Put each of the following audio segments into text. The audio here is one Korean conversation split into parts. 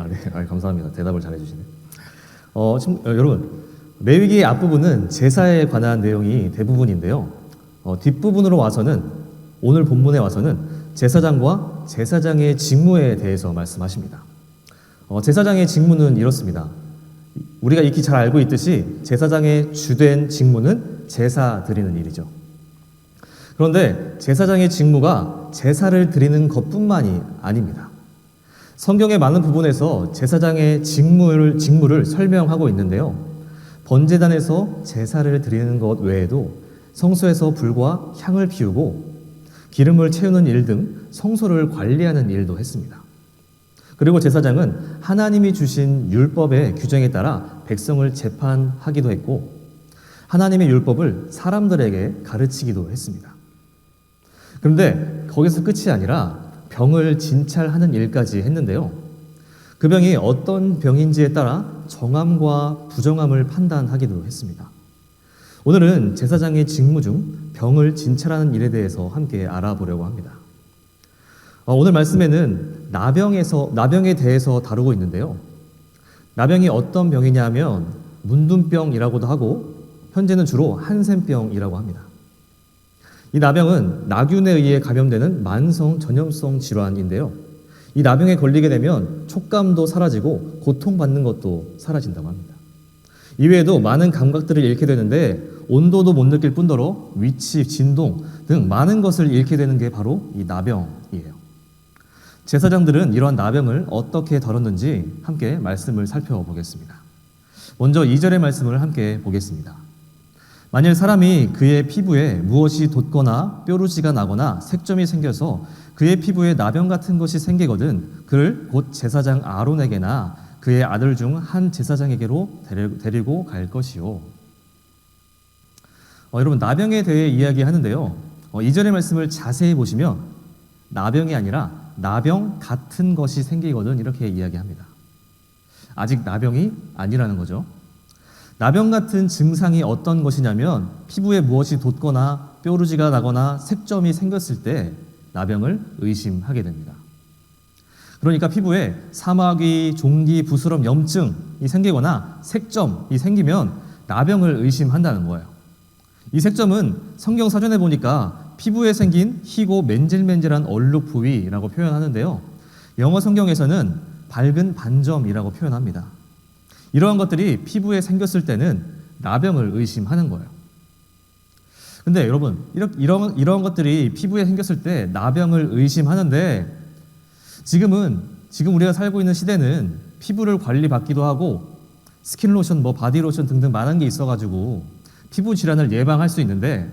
네. 감사합니다. 대답을 잘해주시네. 여러분, 레위기의 앞부분은 제사에 관한 내용이 대부분인데요. 뒷부분으로 와서는, 오늘 본문에 와서는 제사장과 제사장의 직무에 대해서 말씀하십니다. 제사장의 직무는 이렇습니다. 우리가 익히 잘 알고 있듯이 제사장의 주된 직무는 제사 드리는 일이죠. 그런데 제사장의 직무가 제사를 드리는 것뿐만이 아닙니다. 성경의 많은 부분에서 제사장의 직무를 설명하고 있는데요. 번제단에서 제사를 드리는 것 외에도 성소에서 불과 향을 피우고 기름을 채우는 일 등 성소를 관리하는 일도 했습니다. 그리고 제사장은 하나님이 주신 율법의 규정에 따라 백성을 재판하기도 했고 하나님의 율법을 사람들에게 가르치기도 했습니다. 그런데 거기서 끝이 아니라 병을 진찰하는 일까지 했는데요. 그 병이 어떤 병인지에 따라 정함과 부정함을 판단하기도 했습니다. 오늘은 제사장의 직무 중 병을 진찰하는 일에 대해서 함께 알아보려고 합니다. 오늘 말씀에는 나병에 대해서 다루고 있는데요. 나병이 어떤 병이냐 하면 문둥병이라고도 하고 현재는 주로 한센병이라고 합니다. 이 나병은 나균에 의해 감염되는 만성 전염성 질환인데요. 이 나병에 걸리게 되면 촉감도 사라지고 고통받는 것도 사라진다고 합니다. 이외에도 많은 감각들을 잃게 되는데 온도도 못 느낄 뿐더러 위치, 진동 등 많은 것을 잃게 되는 게 바로 이 나병이에요. 제사장들은 이러한 나병을 어떻게 다뤘는지 함께 말씀을 살펴보겠습니다. 먼저 2절의 말씀을 함께 보겠습니다. 만일 사람이 그의 피부에 무엇이 돋거나 뾰루지가 나거나 색점이 생겨서 그의 피부에 나병 같은 것이 생기거든 그를 곧 제사장 아론에게나 그의 아들 중 한 제사장에게로 데리고 갈 것이요. 여러분, 나병에 대해 이야기하는데요. 2절의 말씀을 자세히 보시면 나병이 아니라 나병 같은 것이 생기거든 이렇게 이야기합니다. 아직 나병이 아니라는 거죠. 나병 같은 증상이 어떤 것이냐면 피부에 무엇이 돋거나 뾰루지가 나거나 색점이 생겼을 때 나병을 의심하게 됩니다. 그러니까 피부에 사마귀, 종기, 부스럼, 염증이 생기거나 색점이 생기면 나병을 의심한다는 거예요. 이 색점은 성경 사전에 보니까 피부에 생긴 희고 맨질맨질한 얼룩 부위라고 표현하는데요. 영어 성경에서는 밝은 반점이라고 표현합니다. 이러한 것들이 피부에 생겼을 때는 나병을 의심하는 거예요. 근데 여러분, 이런 것들이 피부에 생겼을 때 나병을 의심하는데 지금 우리가 살고 있는 시대는 피부를 관리받기도 하고 스킨로션, 바디로션 등등 많은 게 있어가지고 피부 질환을 예방할 수 있는데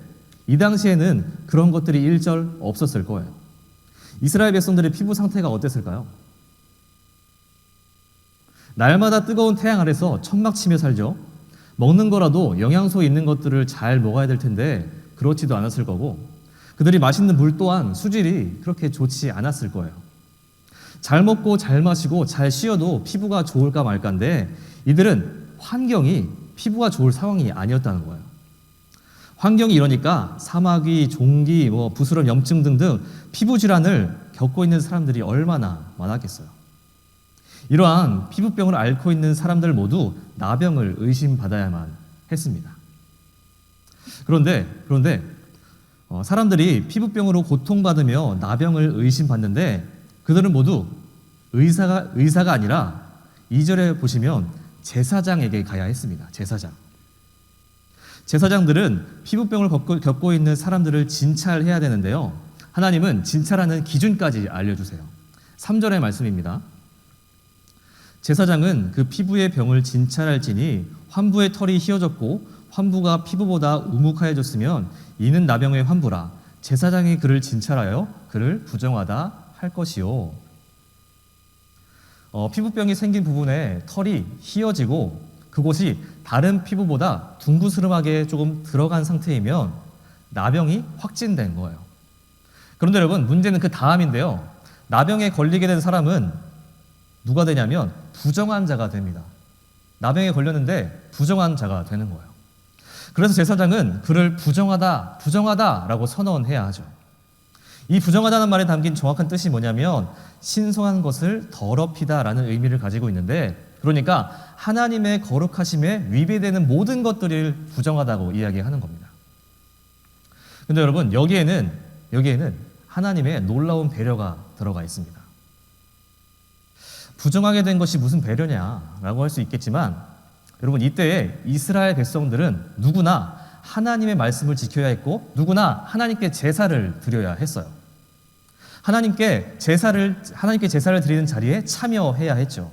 이 당시에는 그런 것들이 일절 없었을 거예요. 이스라엘 백성들의 피부 상태가 어땠을까요? 날마다 뜨거운 태양 아래서 천막 치며 살죠. 먹는 거라도 영양소 있는 것들을 잘 먹어야 될 텐데 그렇지도 않았을 거고 그들이 마시는 물 또한 수질이 그렇게 좋지 않았을 거예요. 잘 먹고 잘 마시고 잘 쉬어도 피부가 좋을까 말까인데 이들은 환경이 피부가 좋을 상황이 아니었다는 거예요. 환경이 이러니까 사마귀, 종기, 부스럼, 염증 등등 피부 질환을 겪고 있는 사람들이 얼마나 많았겠어요. 이러한 피부병을 앓고 있는 사람들 모두 나병을 의심받아야만 했습니다. 그런데 사람들이 피부병으로 고통받으며 나병을 의심받는데 그들은 모두 의사가 아니라 2절에 보시면 제사장에게 가야 했습니다. 제사장들은 피부병을 겪고 있는 사람들을 진찰해야 되는데요. 하나님은 진찰하는 기준까지 알려주세요. 3절의 말씀입니다. 제사장은 그 피부의 병을 진찰할지니 환부의 털이 휘어졌고 환부가 피부보다 우묵하여졌으면 이는 나병의 환부라. 제사장이 그를 진찰하여 그를 부정하다 할 것이요. 피부병이 생긴 부분에 털이 휘어지고 그곳이 다른 피부보다 둥그스름하게 조금 들어간 상태이면 나병이 확진된 거예요. 그런데 여러분, 문제는 그 다음인데요. 나병에 걸리게 된 사람은 누가 되냐면 부정한 자가 됩니다. 나병에 걸렸는데 부정한 자가 되는 거예요. 그래서 제사장은 그를 부정하다라고 선언해야 하죠. 이 부정하다는 말에 담긴 정확한 뜻이 뭐냐면 신성한 것을 더럽히다라는 의미를 가지고 있는데, 그러니까 하나님의 거룩하심에 위배되는 모든 것들을 부정하다고 이야기하는 겁니다. 근데 여러분, 여기에는 하나님의 놀라운 배려가 들어가 있습니다. 부정하게 된 것이 무슨 배려냐라고 할 수 있겠지만, 여러분, 이때에 이스라엘 백성들은 누구나 하나님의 말씀을 지켜야 했고 누구나 하나님께 제사를 드려야 했어요. 하나님께 제사를 드리는 자리에 참여해야 했죠.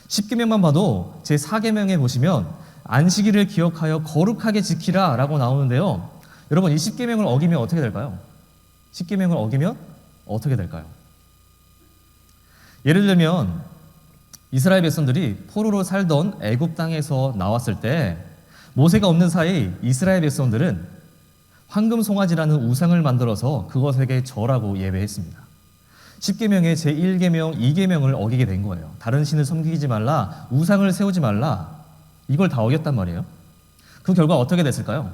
10계명만 봐도 제4계명에 보시면 안식일을 기억하여 거룩하게 지키라 라고 나오는데요. 여러분, 이 10계명을 어기면 어떻게 될까요? 10계명을 어기면 어떻게 될까요? 예를 들면 이스라엘 백성들이 포로로 살던 애굽 땅에서 나왔을 때 모세가 없는 사이 이스라엘 백성들은 황금 송아지라는 우상을 만들어서 그것에게 절하고 예배했습니다. 10계명의 제1계명, 2계명을 어기게 된 거예요. 다른 신을 섬기지 말라, 우상을 세우지 말라, 이걸 다 어겼단 말이에요. 그 결과 어떻게 됐을까요?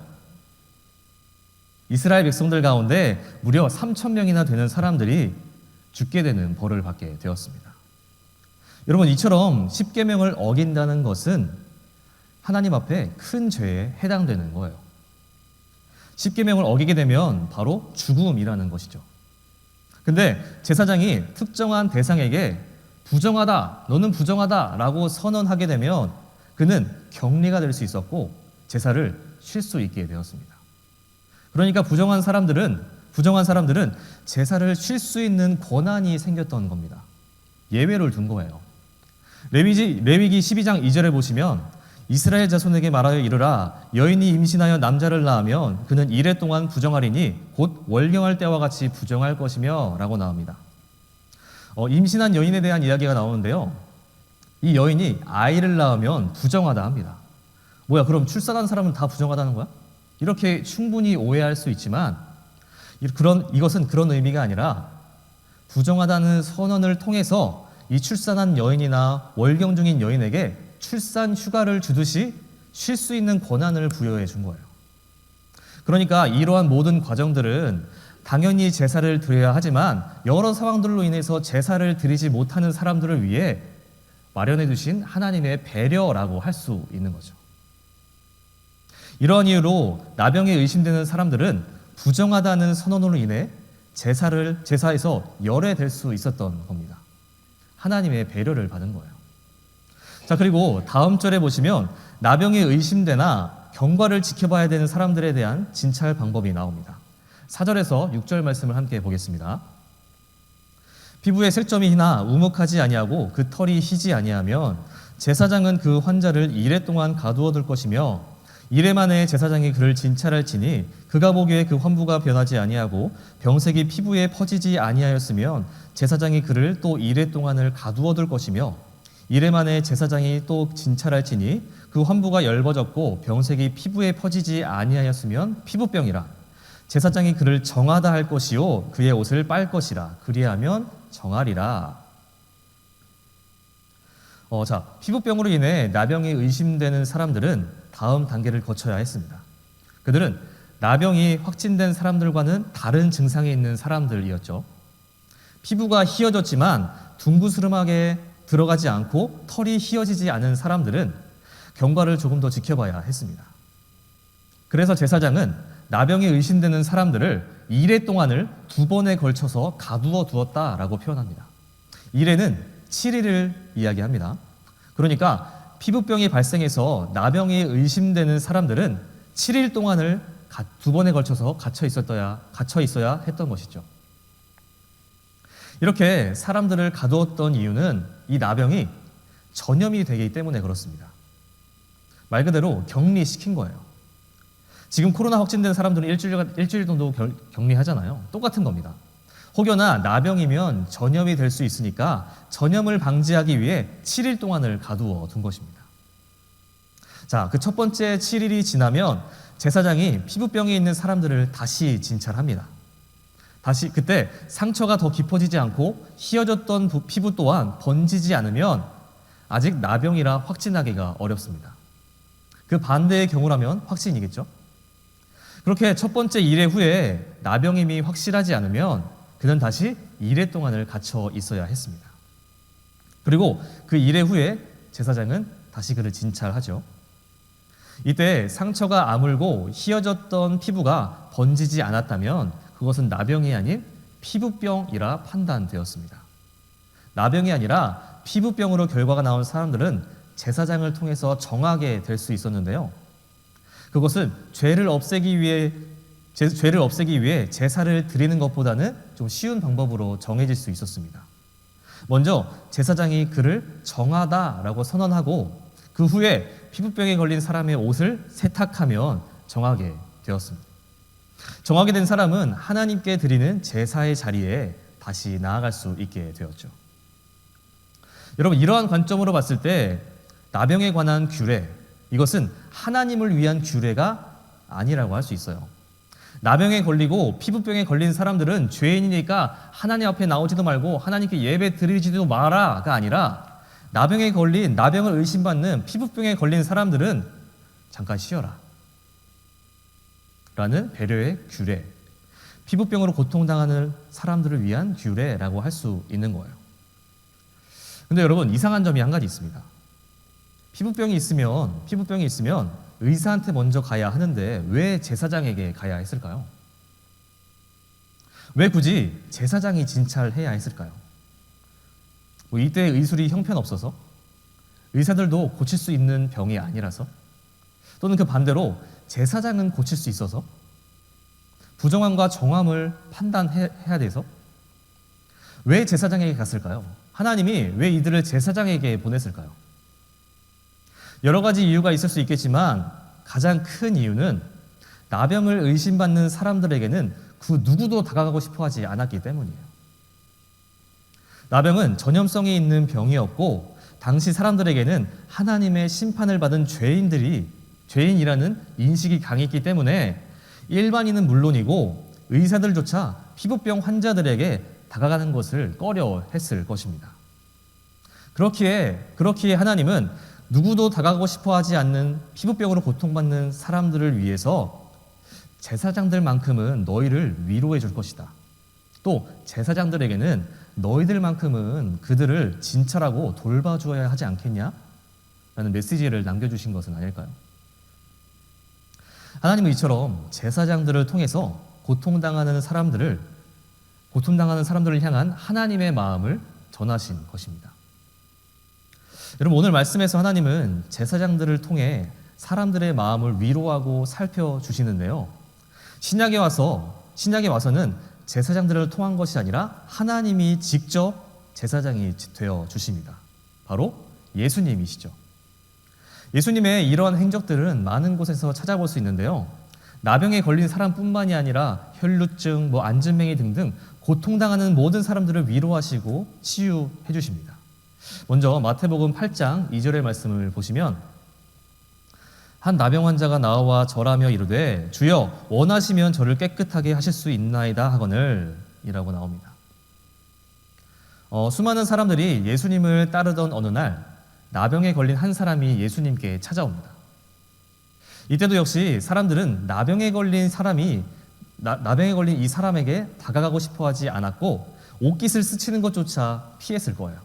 이스라엘 백성들 가운데 무려 3,000명이나 되는 사람들이 죽게 되는 벌을 받게 되었습니다. 여러분, 이처럼 10계명을 어긴다는 것은 하나님 앞에 큰 죄에 해당되는 거예요. 10계명을 어기게 되면 바로 죽음이라는 것이죠. 근데 제사장이 특정한 대상에게 부정하다, 너는 부정하다 라고 선언하게 되면 그는 격리가 될 수 있었고 제사를 쉴 수 있게 되었습니다. 그러니까 부정한 사람들은 제사를 쉴 수 있는 권한이 생겼던 겁니다. 예외를 둔 거예요. 레위기 12장 2절에 보시면 이스라엘 자손에게 말하여 이르라, 여인이 임신하여 남자를 낳으면 그는 이래 동안 부정하리니 곧 월경할 때와 같이 부정할 것이며 라고 나옵니다. 임신한 여인에 대한 이야기가 나오는데요, 이 여인이 아이를 낳으면 부정하다 합니다. 뭐야, 그럼 출산한 사람은 다 부정하다는 거야? 이렇게 충분히 오해할 수 있지만 이것은 그런 의미가 아니라 부정하다는 선언을 통해서 이 출산한 여인이나 월경 중인 여인에게 출산 휴가를 주듯이 쉴 수 있는 권한을 부여해 준 거예요. 그러니까 이러한 모든 과정들은 당연히 제사를 드려야 하지만 여러 상황들로 인해서 제사를 드리지 못하는 사람들을 위해 마련해 두신 하나님의 배려라고 할 수 있는 거죠. 이러한 이유로 나병에 의심되는 사람들은 부정하다는 선언으로 인해 제사에서 열외될 수 있었던 겁니다. 하나님의 배려를 받은 거예요. 자, 그리고 다음 절에 보시면 나병에 의심되나 경과를 지켜봐야 되는 사람들에 대한 진찰 방법이 나옵니다. 4절에서 6절 말씀을 함께 보겠습니다. 피부에 색점이 희나 우묵하지 아니하고 그 털이 희지 아니하면 제사장은 그 환자를 이래 동안 가두어 둘 것이며 이래 만에 제사장이 그를 진찰할지니 그가 보기에 그 환부가 변하지 아니하고 병색이 피부에 퍼지지 아니하였으면 제사장이 그를 또 이래 동안을 가두어 둘 것이며 이래 만에 제사장이 또 진찰할지니 그 환부가 엷어졌고 병색이 피부에 퍼지지 아니하였으면 피부병이라. 제사장이 그를 정하다 할 것이요 그의 옷을 빨 것이라. 그리하면 정하리라. 피부병으로 인해 나병이 의심되는 사람들은 다음 단계를 거쳐야 했습니다. 그들은 나병이 확진된 사람들과는 다른 증상이 있는 사람들이었죠. 피부가 희어졌지만 둥그스름하게 들어가지 않고 털이 희어지지 않은 사람들은 경과를 조금 더 지켜봐야 했습니다. 그래서 제사장은 나병에 의심되는 사람들을 이래 동안을 2번에 걸쳐서 가두어 두었다라고 표현합니다. 이래는 7일을 이야기합니다. 그러니까 피부병이 발생해서 나병에 의심되는 사람들은 7일 동안을 2번에 걸쳐서 갇혀 있어야 했던 것이죠. 이렇게 사람들을 가두었던 이유는 이 나병이 전염이 되기 때문에 그렇습니다. 말 그대로 격리시킨 거예요. 지금 코로나 확진된 사람들은 일주일 정도 격리하잖아요. 똑같은 겁니다. 혹여나 나병이면 전염이 될 수 있으니까 전염을 방지하기 위해 7일 동안을 가두어 둔 것입니다. 자, 그 첫 번째 7일이 지나면 제사장이 피부병이 있는 사람들을 다시 진찰합니다. 그때 상처가 더 깊어지지 않고 희어졌던 피부 또한 번지지 않으면 아직 나병이라 확진하기가 어렵습니다. 그 반대의 경우라면 확진이겠죠? 그렇게 첫 번째 1회 후에 나병임이 확실하지 않으면 그는 다시 이레 동안을 갇혀 있어야 했습니다. 그리고 그 이레 후에 제사장은 다시 그를 진찰하죠. 이때 상처가 아물고 휘어졌던 피부가 번지지 않았다면 그것은 나병이 아닌 피부병이라 판단되었습니다. 나병이 아니라 피부병으로 결과가 나온 사람들은 제사장을 통해서 정하게 될 수 있었는데요. 그것은 죄를 없애기 위해 제사를 드리는 것보다는 좀 쉬운 방법으로 정해질 수 있었습니다. 먼저 제사장이 그를 정하다라고 선언하고 그 후에 피부병에 걸린 사람의 옷을 세탁하면 정하게 되었습니다. 정하게 된 사람은 하나님께 드리는 제사의 자리에 다시 나아갈 수 있게 되었죠. 여러분, 이러한 관점으로 봤을 때 나병에 관한 규례, 이것은 하나님을 위한 규례가 아니라고 할 수 있어요. 나병에 걸리고 피부병에 걸린 사람들은 죄인이니까 하나님 앞에 나오지도 말고 하나님께 예배 드리지도 마라가 아니라 나병에 걸린, 나병을 의심받는 피부병에 걸린 사람들은 잠깐 쉬어라 라는 배려의 규례, 피부병으로 고통당하는 사람들을 위한 규례라고 할 수 있는 거예요. 근데 여러분, 이상한 점이 한 가지 있습니다. 피부병이 있으면 의사한테 먼저 가야 하는데 왜 제사장에게 가야 했을까요? 왜 굳이 제사장이 진찰해야 했을까요? 이때 의술이 형편없어서? 의사들도 고칠 수 있는 병이 아니라서? 또는 그 반대로 제사장은 고칠 수 있어서? 부정함과 정함을 판단해야 돼서? 왜 제사장에게 갔을까요? 하나님이 왜 이들을 제사장에게 보냈을까요? 여러 가지 이유가 있을 수 있겠지만 가장 큰 이유는 나병을 의심받는 사람들에게는 그 누구도 다가가고 싶어 하지 않았기 때문이에요. 나병은 전염성이 있는 병이었고 당시 사람들에게는 하나님의 심판을 받은 죄인이라는 인식이 강했기 때문에 일반인은 물론이고 의사들조차 피부병 환자들에게 다가가는 것을 꺼려했을 것입니다. 그렇기에 하나님은 누구도 다가가고 싶어 하지 않는 피부병으로 고통받는 사람들을 위해서 제사장들만큼은 너희를 위로해 줄 것이다. 또 제사장들에게는 너희들만큼은 그들을 진찰하고 돌봐줘야 하지 않겠냐? 라는 메시지를 남겨주신 것은 아닐까요? 하나님은 이처럼 제사장들을 통해서 고통당하는 사람들을 향한 하나님의 마음을 전하신 것입니다. 여러분, 오늘 말씀에서 하나님은 제사장들을 통해 사람들의 마음을 위로하고 살펴주시는데요. 신약에 와서는 제사장들을 통한 것이 아니라 하나님이 직접 제사장이 되어 주십니다. 바로 예수님이시죠. 예수님의 이러한 행적들은 많은 곳에서 찾아볼 수 있는데요. 나병에 걸린 사람뿐만이 아니라 혈루증, 안진뱅이 등등 고통당하는 모든 사람들을 위로하시고 치유해 주십니다. 먼저 마태복음 8장 2절의 말씀을 보시면 한 나병 환자가 나와 절하며 이르되 주여 원하시면 저를 깨끗하게 하실 수 있나이다 하거늘 이라고 나옵니다. 수많은 사람들이 예수님을 따르던 어느 날 나병에 걸린 한 사람이 예수님께 찾아옵니다. 이때도 역시 사람들은 나병에 걸린 이 사람에게 다가가고 싶어 하지 않았고 옷깃을 스치는 것조차 피했을 거예요.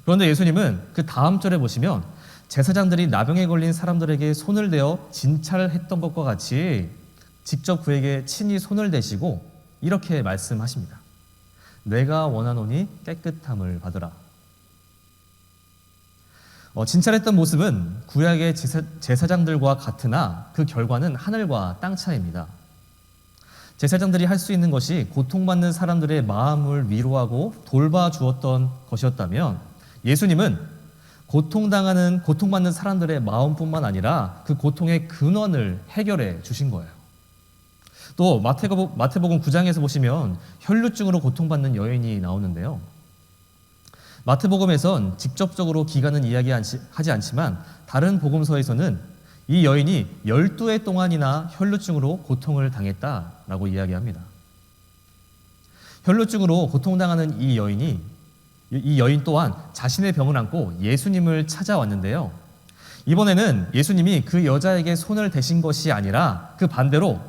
그런데 예수님은 그 다음 절에 보시면 제사장들이 나병에 걸린 사람들에게 손을 대어 진찰을 했던 것과 같이 직접 그에게 친히 손을 대시고 이렇게 말씀하십니다. 내가 원하노니 깨끗함을 받으라. 진찰했던 모습은 구약의 제사장들과 같으나 그 결과는 하늘과 땅 차이입니다. 제사장들이 할 수 있는 것이 고통받는 사람들의 마음을 위로하고 돌봐주었던 것이었다면 예수님은 고통받는 사람들의 마음뿐만 아니라 그 고통의 근원을 해결해 주신 거예요. 또 마태복음 9장에서 보시면 혈루증으로 고통받는 여인이 나오는데요. 마태복음에선 직접적으로 기간은 이야기하지 않지만 다른 복음서에서는 이 여인이 12해 동안이나 혈루증으로 고통을 당했다라고 이야기합니다. 혈루증으로 고통당하는 이 여인 또한 자신의 병을 안고 예수님을 찾아왔는데요. 이번에는 예수님이 그 여자에게 손을 대신 것이 아니라 그 반대로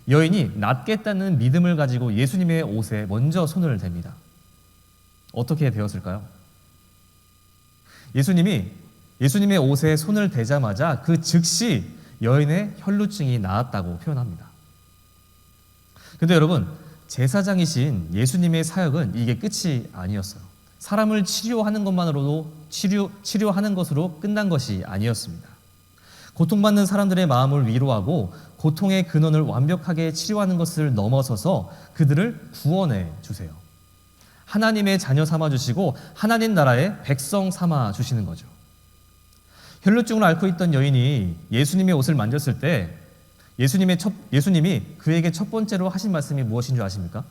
여인이 낫겠다는 믿음을 가지고 예수님의 옷에 먼저 손을 댑니다. 어떻게 되었을까요? 예수님의 옷에 손을 대자마자 그 즉시 여인의 혈루증이 나았다고 표현합니다. 근데 여러분, 제사장이신 예수님의 사역은 이게 끝이 아니었어요. 사람을 치료하는 것만으로도 치료하는 것으로 끝난 것이 아니었습니다. 고통받는 사람들의 마음을 위로하고 고통의 근원을 완벽하게 치료하는 것을 넘어서서 그들을 구원해 주세요. 하나님의 자녀 삼아 주시고 하나님 나라의 백성 삼아 주시는 거죠. 혈루증을 앓고 있던 여인이 예수님의 옷을 만졌을 때 예수님이 그에게 첫 번째로 하신 말씀이 무엇인 줄 아십니까?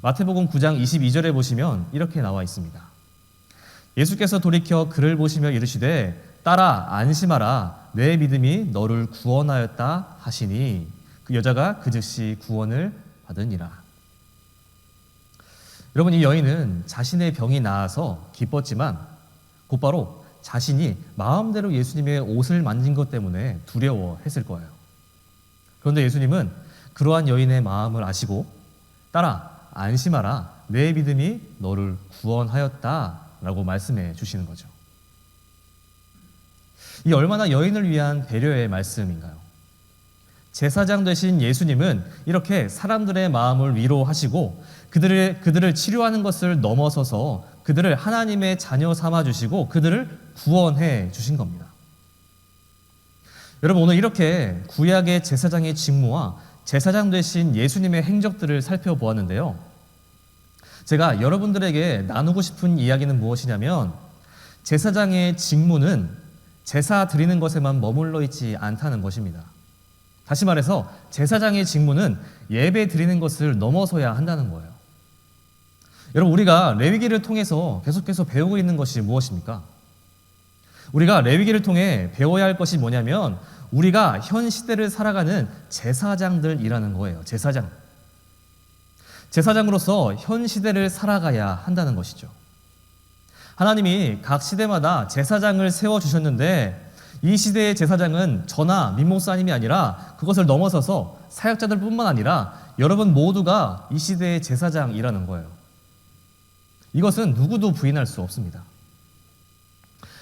마태복음 9장 22절에 보시면 이렇게 나와 있습니다. 예수께서 돌이켜 그를 보시며 이르시되 딸아 안심하라 내 믿음이 너를 구원하였다 하시니 그 여자가 그 즉시 구원을 받으니라. 여러분, 이 여인은 자신의 병이 나아서 기뻤지만 곧바로 자신이 마음대로 예수님의 옷을 만진 것 때문에 두려워했을 거예요. 그런데 예수님은 그러한 여인의 마음을 아시고 딸아 안심하라 내 믿음이 너를 구원하였다 라고 말씀해 주시는 거죠. 이 얼마나 여인을 위한 배려의 말씀인가요? 제사장 되신 예수님은 이렇게 사람들의 마음을 위로하시고 그들을 치료하는 것을 넘어서서 그들을 하나님의 자녀 삼아 주시고 그들을 구원해 주신 겁니다. 여러분, 오늘 이렇게 구약의 제사장의 직무와 제사장 되신 예수님의 행적들을 살펴보았는데요. 제가 여러분들에게 나누고 싶은 이야기는 무엇이냐면 제사장의 직무는 제사 드리는 것에만 머물러 있지 않다는 것입니다. 다시 말해서 제사장의 직무는 예배 드리는 것을 넘어서야 한다는 거예요. 여러분, 우리가 레위기를 통해서 계속해서 배우고 있는 것이 무엇입니까? 우리가 레위기를 통해 배워야 할 것이 뭐냐면 우리가 현 시대를 살아가는 제사장들이라는 거예요. 제사장으로서 현 시대를 살아가야 한다는 것이죠. 하나님이 각 시대마다 제사장을 세워주셨는데 이 시대의 제사장은 저나 민목사님이 아니라 그것을 넘어서서 사역자들 뿐만 아니라 여러분 모두가 이 시대의 제사장이라는 거예요. 이것은 누구도 부인할 수 없습니다.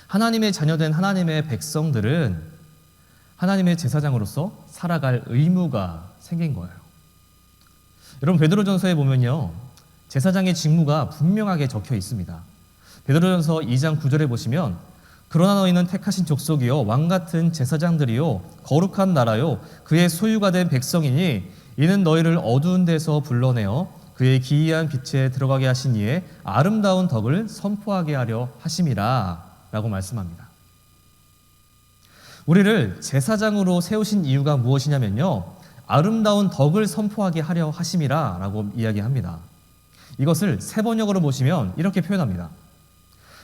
하나님의 자녀된 하나님의 백성들은 하나님의 제사장으로서 살아갈 의무가 생긴 거예요. 여러분, 베드로전서에 보면요, 제사장의 직무가 분명하게 적혀 있습니다. 베드로전서 2장 9절에 보시면 그러나 너희는 택하신 족속이요 왕같은 제사장들이요 거룩한 나라요 그의 소유가 된 백성이니 이는 너희를 어두운 데서 불러내어 그의 기이한 빛에 들어가게 하신 이의 아름다운 덕을 선포하게 하려 하심이라 라고 말씀합니다. 우리를 제사장으로 세우신 이유가 무엇이냐면요, 아름다운 덕을 선포하게 하려 하심이라 라고 이야기합니다. 이것을 세번역으로 보시면 이렇게 표현합니다.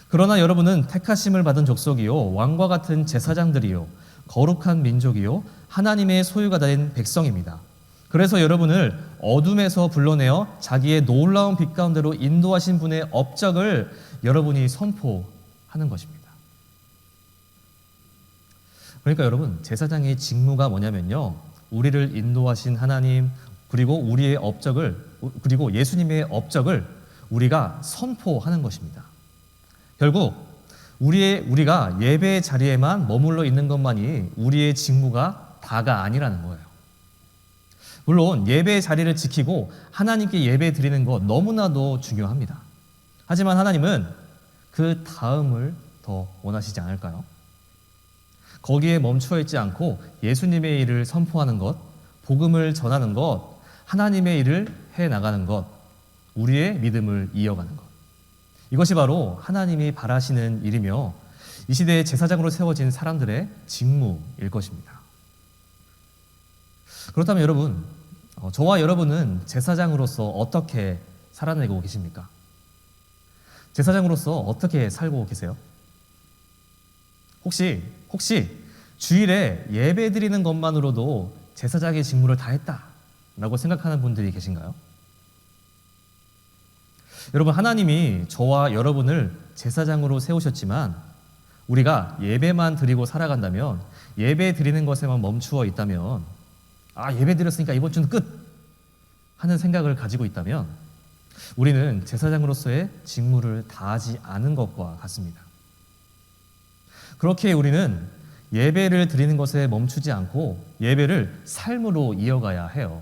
그러나 여러분은 택하심을 받은 족속이요 왕과 같은 제사장들이요 거룩한 민족이요 하나님의 소유가 된 백성입니다. 그래서 여러분을 어둠에서 불러내어 자기의 놀라운 빛 가운데로 인도하신 분의 업적을 여러분이 선포하는 것입니다. 그러니까 여러분, 제사장의 직무가 뭐냐면요, 우리를 인도하신 하나님 그리고 우리의 업적을 그리고 예수님의 업적을 우리가 선포하는 것입니다. 결국 우리가 예배의 자리에만 머물러 있는 것만이 우리의 직무가 다가 아니라는 거예요. 물론 예배의 자리를 지키고 하나님께 예배 드리는 것 너무나도 중요합니다. 하지만 하나님은 그 다음을 더 원하시지 않을까요? 거기에 멈추어 있지 않고 예수님의 일을 선포하는 것, 복음을 전하는 것, 하나님의 일을 해나가는 것, 우리의 믿음을 이어가는 것. 이것이 바로 하나님이 바라시는 일이며 이 시대의 제사장으로 세워진 사람들의 직무일 것입니다. 그렇다면 여러분, 저와 여러분은 제사장으로서 어떻게 살아내고 계십니까? 제사장으로서 어떻게 살고 계세요? 혹시 주일에 예배 드리는 것만으로도 제사장의 직무를 다 했다라고 생각하는 분들이 계신가요? 여러분, 하나님이 저와 여러분을 제사장으로 세우셨지만 우리가 예배만 드리고 살아간다면, 예배 드리는 것에만 멈추어 있다면 예배 드렸으니까 이번 주는 끝 하는 생각을 가지고 있다면 우리는 제사장으로서의 직무를 다하지 않은 것과 같습니다. 그렇게 우리는 예배를 드리는 것에 멈추지 않고 예배를 삶으로 이어가야 해요.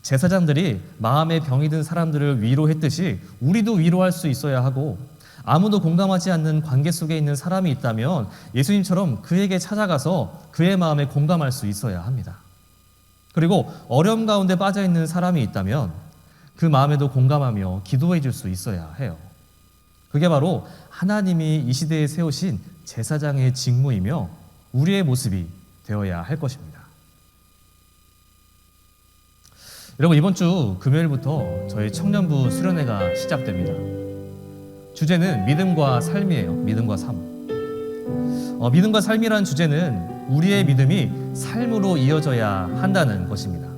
제사장들이 마음에 병이 든 사람들을 위로했듯이 우리도 위로할 수 있어야 하고, 아무도 공감하지 않는 관계 속에 있는 사람이 있다면 예수님처럼 그에게 찾아가서 그의 마음에 공감할 수 있어야 합니다. 그리고 어려움 가운데 빠져 있는 사람이 있다면 그 마음에도 공감하며 기도해 줄 수 있어야 해요. 그게 바로 하나님이 이 시대에 세우신 제사장의 직무이며 우리의 모습이 되어야 할 것입니다. 여러분, 이번 주 금요일부터 저희 청년부 수련회가 시작됩니다. 주제는 믿음과 삶이에요. 믿음과 삶. 믿음과 삶이라는 주제는 우리의 믿음이 삶으로 이어져야 한다는 것입니다.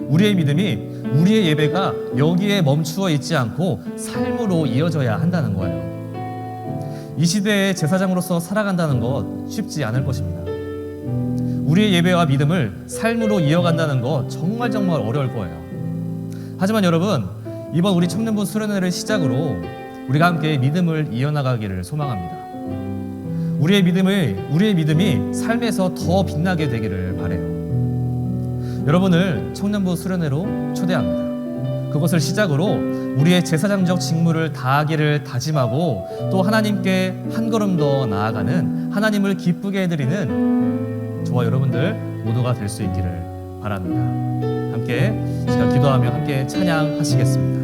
우리의 믿음이, 우리의 예배가 여기에 멈추어 있지 않고 삶으로 이어져야 한다는 거예요. 이 시대의 제사장으로서 살아간다는 것 쉽지 않을 것입니다. 우리의 예배와 믿음을 삶으로 이어간다는 것 정말 어려울 거예요. 하지만 여러분, 이번 우리 청년부 수련회를 시작으로 우리가 함께 믿음을 이어나가기를 소망합니다. 우리의 믿음이 삶에서 더 빛나게 되기를 바라요. 여러분을 청년부 수련회로 초대합니다. 그것을 시작으로 우리의 제사장적 직무를 다하기를 다짐하고, 또 하나님께 한 걸음 더 나아가는, 하나님을 기쁘게 해드리는 저와 여러분들 모두가 될 수 있기를 바랍니다. 함께 시간 기도하며 함께 찬양하시겠습니다.